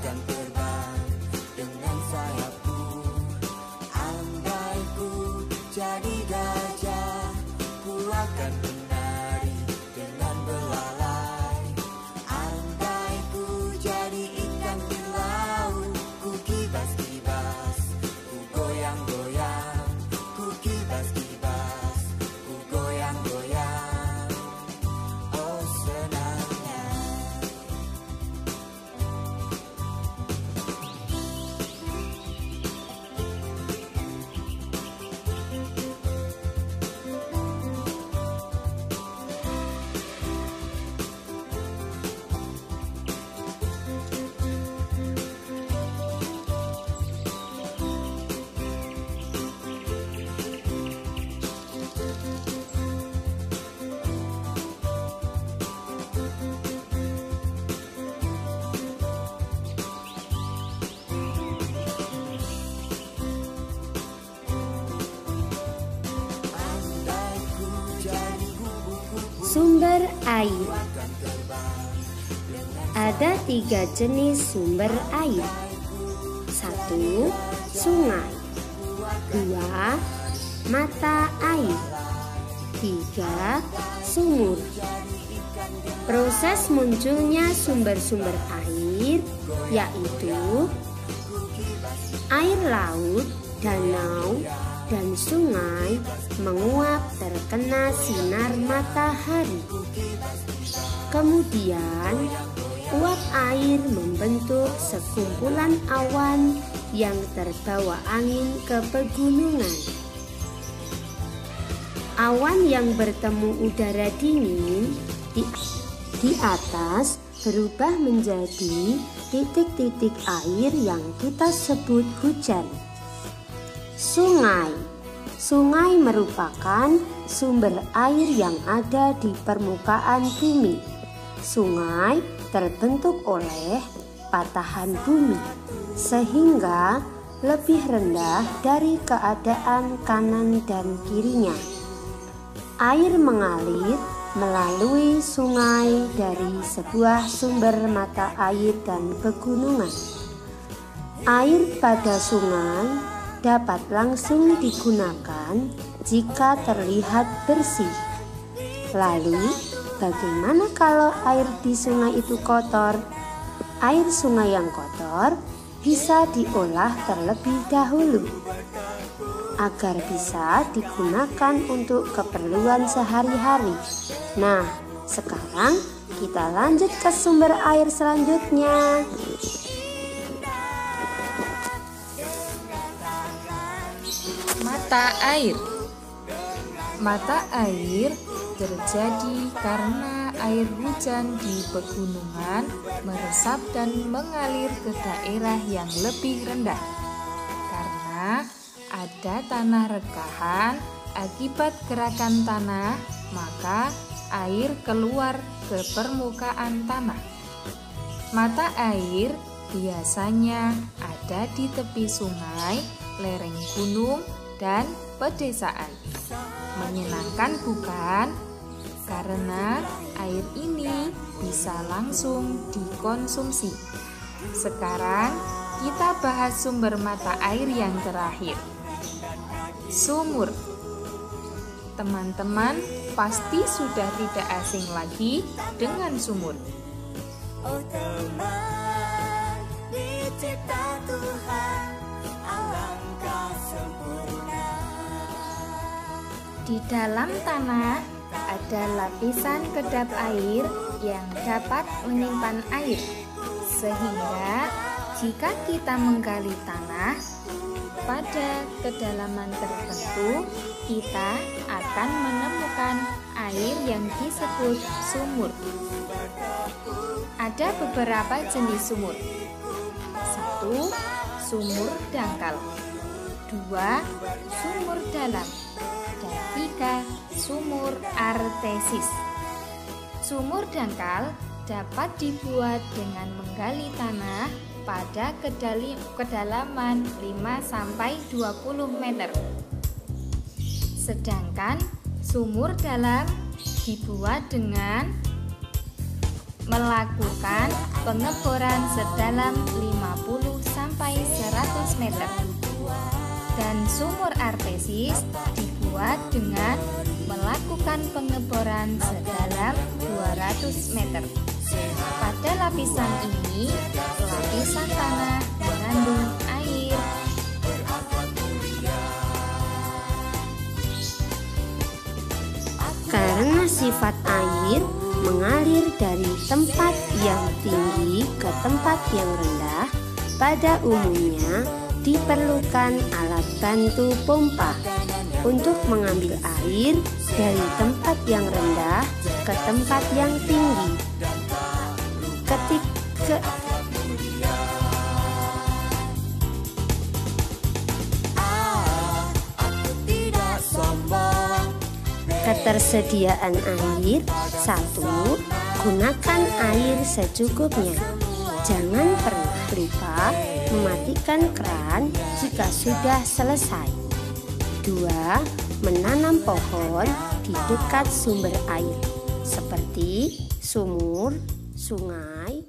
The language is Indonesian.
akan terbang dengan sayapku. Andai ku jadi gajah, ku akan menari dengan belalai. Andai ku jadi ikan di laut, ku kibas-kibas, ku goyang-goyang, ku kibas-kibas, ku goyang-goyang. Oh senangnya. Andai ku jadi kupu-kupu, Sumber air. akan terbang dengan Ada 3 jenis sumber air. 1. Sungai. 2. Mata air. 3. Sumur. Proses munculnya sumber-sumber air yaitu air laut, danau, dan sungai menguap terkena sinar matahari. Kemudian, uap air membentuk sekumpulan awan yang terbawa angin ke pegunungan. Awan yang bertemu udara dingin di atas berubah menjadi titik-titik air yang kita sebut hujan. Sungai. Sungai merupakan sumber air yang ada di permukaan bumi. Sungai terbentuk oleh patahan bumi, sehingga lebih rendah dari keadaan kanan dan kirinya. Air mengalir melalui sungai dari sebuah sumber mata air dan pegunungan. Air pada sungai dapat langsung digunakan jika terlihat bersih. Lalu, bagaimana kalau air di sungai itu kotor? Air sungai yang kotor bisa diolah terlebih dahulu agar bisa digunakan untuk keperluan sehari-hari. Nah, sekarang kita lanjut ke sumber air selanjutnya. Mata air. Mata air terjadi karena air hujan di pegunungan meresap dan mengalir ke daerah yang lebih rendah. Karena ada tanah rekahan akibat gerakan tanah, maka air keluar ke permukaan tanah. Mata air biasanya ada di tepi sungai, lereng gunung, dan pedesaan. Menyenangkan bukan? Karena air ini bisa langsung dikonsumsi. Sekarang kita bahas sumber mata air yang terakhir. Sumur. Teman-teman pasti sudah tidak asing lagi dengan sumur. oh teman, dicipta Tuhan, alangkah sempurna. Di dalam tanah ada lapisan kedap air yang dapat menyimpan air, sehingga jika kita menggali tanah pada kedalaman tertentu, kita akan menemukan air yang disebut sumur. Ada beberapa jenis sumur. 1. Sumur dangkal. 2. Sumur dalam. Dan 3. Sumur artesis. Sumur dangkal dapat dibuat dengan menggali tanah pada kedalaman 5-20 meter. Sedangkan sumur dalam dibuat dengan melakukan pengeboran sedalam 50 sampai 100 meter. Dan sumur artesis dibuat dengan melakukan pengeboran sedalam 200 meter. Pada lapisan ini, lapisan tanah mengandung air. Karena sifat air mengalir dari tempat yang tinggi ke tempat yang rendah, pada umumnya diperlukan alat bantu pompa untuk mengambil air dari tempat yang rendah ke tempat yang tinggi. Ketersediaan air. 1. Gunakan air secukupnya. Jangan pernah lupa mematikan keran jika sudah selesai. 2. Menanam pohon di dekat sumber air seperti sumur, sungai,